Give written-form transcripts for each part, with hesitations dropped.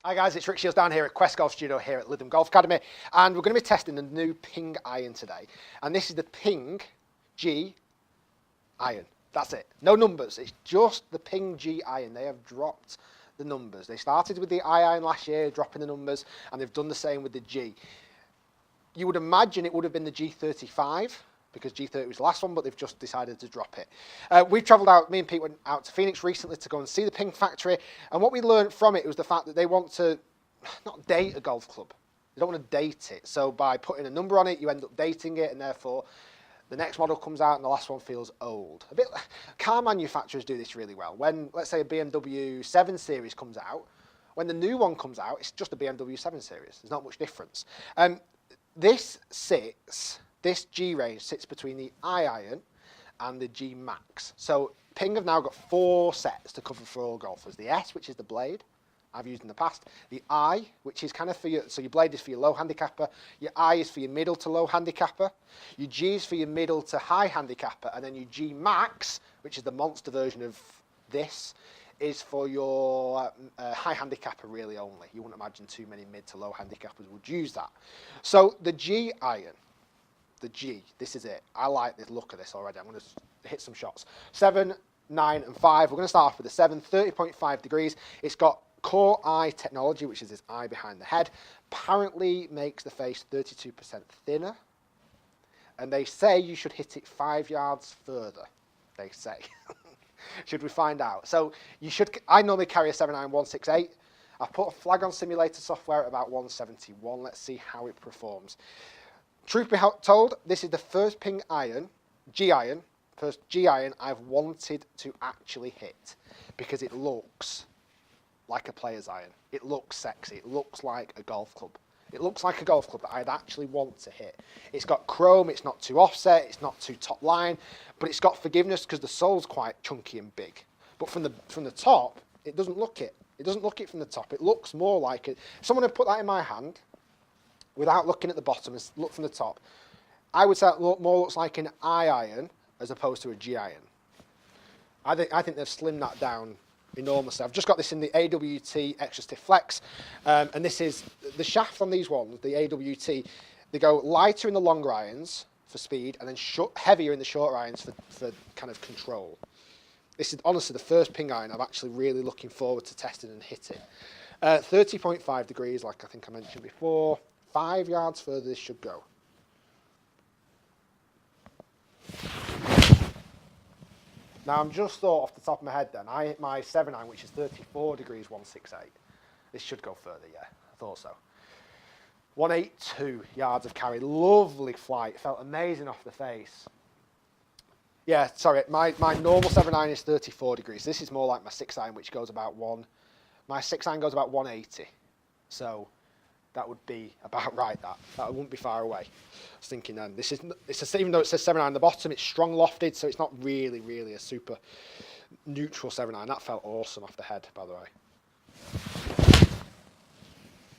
Hi guys, it's Rick Shiels down here at Quest Golf Studio here at Lytham Golf Academy, and we're going to be testing the new Ping iron today. And this is the Ping G iron. That's it. No numbers. It's just the Ping G iron. They have dropped the numbers. They started with the I iron last year, dropping the numbers, and they've done the same with the G. You would imagine it would have been the G35, because G30 was the last one, but they've just decided to drop it. We've travelled out, me and Pete went out to Phoenix recently to go and see the Ping factory, and what we learned from it was the fact that they want to not date a golf club. They don't want to date it. So by putting a number on it, you end up dating it, and therefore the next model comes out and the last one feels old. A bit. Car manufacturers do this really well. When, let's say, a BMW 7 Series comes out, when the new one comes out, it's just a BMW 7 Series. There's not much difference. This G range sits between the I iron and the G max. So Ping have now got 4 sets to cover for all golfers. The S, which is the blade, I've used in the past. The I, which is kind of for your, so your blade is for your low handicapper. Your I is for your middle to low handicapper. Your G is for your middle to high handicapper. And then your G max, which is the monster version of this, is for your high handicapper really only. You wouldn't imagine too many mid to low handicappers would use that. So the G iron, the G, this is it. I like the look of this already. I'm going to hit some shots. 7, 9 and 5. We're going to start off with the 7, 30.5 degrees. It's got Core Eye technology, which is this eye behind the head. Apparently makes the face 32% thinner. And they say you should hit it 5 yards further, they say. Should we find out? So you should. I normally carry a 7-iron 168. I've put a flag on simulator software at about 171. Let's see how it performs. Truth be told, this is the first Ping iron, G iron, first G iron I've wanted to actually hit because it looks like a player's iron. It looks sexy. It looks like a golf club. It looks like a golf club that I'd actually want to hit. It's got chrome, it's not too offset, it's not too top line, but it's got forgiveness because the sole's quite chunky and big. But from the top, it doesn't look it. It doesn't look it from the top. It looks more like it. If someone had put that in my hand, without looking at the bottom and look from the top, I would say it more looks like an I iron as opposed to a G iron. I think they've slimmed that down enormously. I've just got this in the AWT Extra Stiff Flex, and this is the shaft on these ones, the AWT. They go lighter in the longer irons for speed, and then heavier in the short irons for kind of control. This is honestly the first Ping iron I'm actually really looking forward to testing and hitting. 30.5 degrees, like I think I mentioned before. 5 yards further this should go. Now I'm just thought off the top of my head then, I hit my 7-iron, which is 34 degrees 168. This should go further, yeah, I thought so. 182 yards of carry, lovely flight, felt amazing off the face. Yeah, sorry, my normal 7-iron is 34 degrees. This is more like my 6-iron, which goes about my 6-iron goes about 180. So that would be about right, that wouldn't be far away. I was thinking then, even though it says 7-iron on the bottom, it's strong lofted, so it's not really a super neutral 7-iron. That felt awesome off the head, by the way.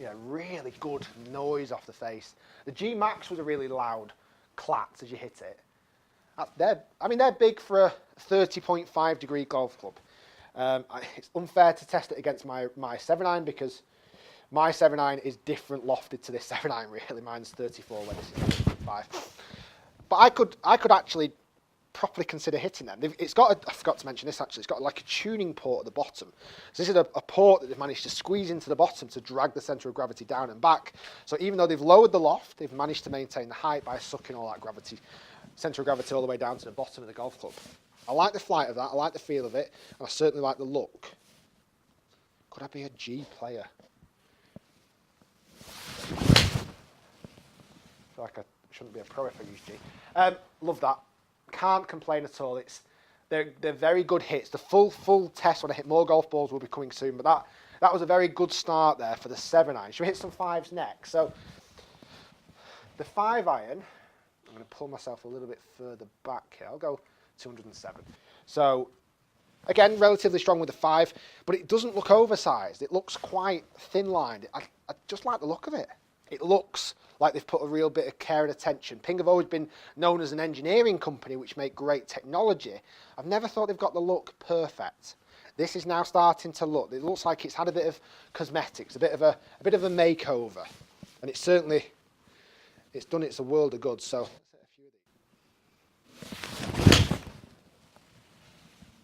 Yeah, really good noise off the face. The G Max was a really loud clat as you hit it. They're big for a 30.5 degree golf club. It's unfair to test it against my 7-iron because my 7-iron is different lofted to this 7-iron really. Mine's 34 where this is 35. But I could actually properly consider hitting them. It's got I forgot to mention this actually, it's got like a tuning port at the bottom. So this is a port that they've managed to squeeze into the bottom to drag the centre of gravity down and back. So even though they've lowered the loft, they've managed to maintain the height by sucking all that centre of gravity all the way down to the bottom of the golf club. I like the flight of that, I like the feel of it, and I certainly like the look. Could I be a G player? I feel like I shouldn't be a pro if I use G. Love that. Can't complain at all. They're very good hits. The full test when I hit more golf balls will be coming soon, but that was a very good start there for the 7-iron. Should we hit some 5s next? So the 5-iron, I'm going to pull myself a little bit further back here. I'll go 207. So again, relatively strong with the 5, but it doesn't look oversized. It looks quite thin-lined. I just like the look of it. It looks like they've put a real bit of care and attention. Ping have always been known as an engineering company which make great technology. I've never thought they've got the look perfect. This is now starting to look, it looks like it's had a bit of cosmetics, a bit of a makeover. And it's certainly, it's done it's a world of good. So,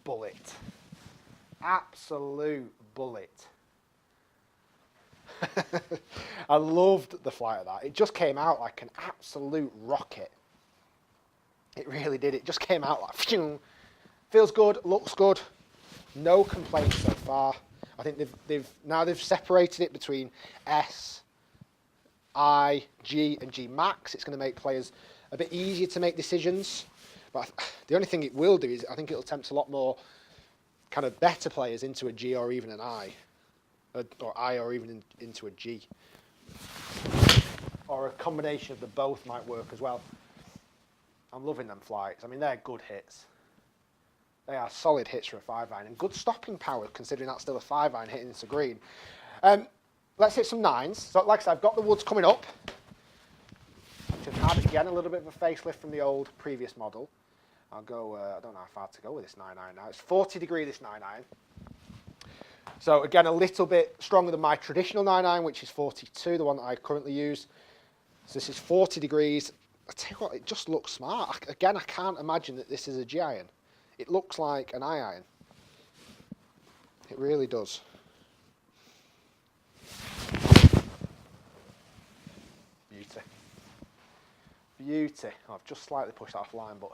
bullet. Absolute bullet. I loved the flight of that. It just came out like an absolute rocket. It really did. It just came out like, phew. Feels good, looks good. No complaints so far. I think they've separated it between S, I, G, and G Max. It's going to make players a bit easier to make decisions. But the only thing it will do is I think it'll tempt a lot more kind of better players into a G or even an I. Or I or even into a G. Or a combination of the both might work as well. I'm loving them flights. I mean, they're good hits. They are solid hits for a 5-iron and good stopping power considering that's still a 5-iron hitting into green. Let's hit some 9s. So like I said, I've got the woods coming up. Which have had, again, a little bit of a facelift from the old previous model. I'll go, I don't know how far to go with this 9-iron now. It's 40 degree, this 9-iron. So again, a little bit stronger than my traditional 9-iron, which is 42, the one that I currently use. So this is 40 degrees. I tell you what, it just looks smart. Again, I can't imagine that this is a G-iron. It looks like an I-iron. It really does. Beauty. Beauty. Oh, I've just slightly pushed that offline, but...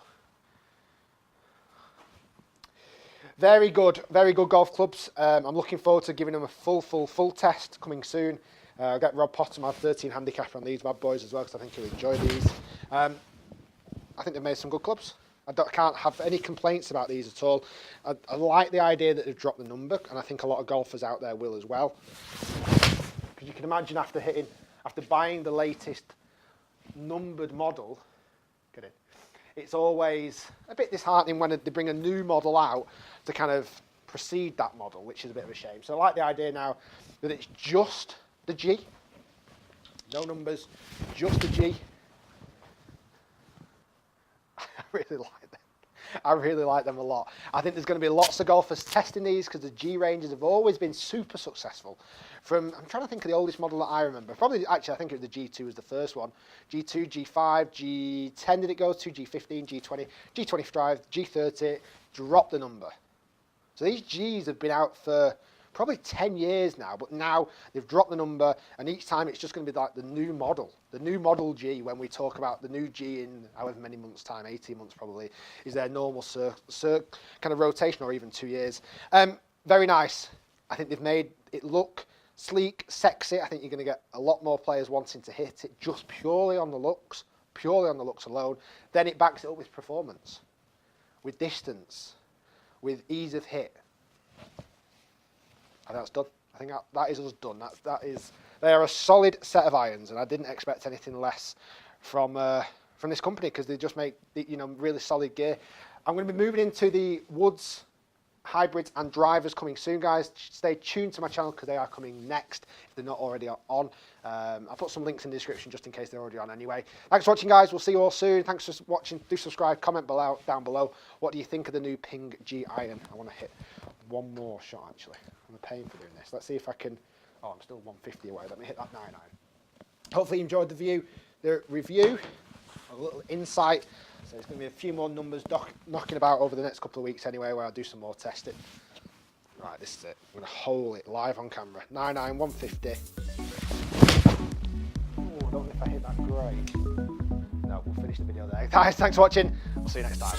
Very good golf clubs. I'm looking forward to giving them a full test coming soon. I'll get Rob Potter, my 13 handicap on these bad boys as well, because I think he'll enjoy these. I think they've made some good clubs. I can't have any complaints about these at all. I like the idea that they've dropped the number, and I think a lot of golfers out there will as well. Because you can imagine after buying the latest numbered model, it's always a bit disheartening when they bring a new model out to kind of precede that model, which is a bit of a shame. So I like the idea now that it's just the G, no numbers, just the G. I really like them. I really like them a lot. I think there's going to be lots of golfers testing these because the G ranges have always been super successful. I'm trying to think of the oldest model that I remember. Probably, actually, I think it was the G2 was the first one. G2, G5, G10 did it go to, G15, G20, G25, G30, drop the number. So these Gs have been out for probably 10 years now, but now they've dropped the number, and each time it's just going to be like the new model G. When we talk about the new G in however many months' time, 18 months probably, is their normal kind of rotation, or even 2 years. Very nice. I think they've made it look sleek, sexy. I think you're going to get a lot more players wanting to hit it just purely on the looks alone. Then it backs it up with performance, with distance, with ease of hit. I think that's done. I think that is us done. They are a solid set of irons, and I didn't expect anything less from this company, because they just make really solid gear. I'm going to be moving into the woods, hybrids and drivers coming soon, guys. Stay tuned to my channel because they are coming next if they're not already on. I'll put some links in the description just in case they're already on anyway. Thanks for watching, guys. We'll see you all soon. Thanks for watching. Do subscribe, comment down below. What do you think of the new Ping G iron? I want to hit one more shot, actually. I'm paying for doing this. Let's see if I can... Oh, I'm still 150 away. Let me hit that 9-iron. Hopefully you enjoyed the review, a little insight. So there's going to be a few more numbers knocking about over the next couple of weeks anyway, where I'll do some more testing. Right, this is it. I'm going to hole it live on camera. 9-iron, 150. Oh, I don't know if I hit that great. No, we'll finish the video there. Guys, thanks for watching. We'll see you next time.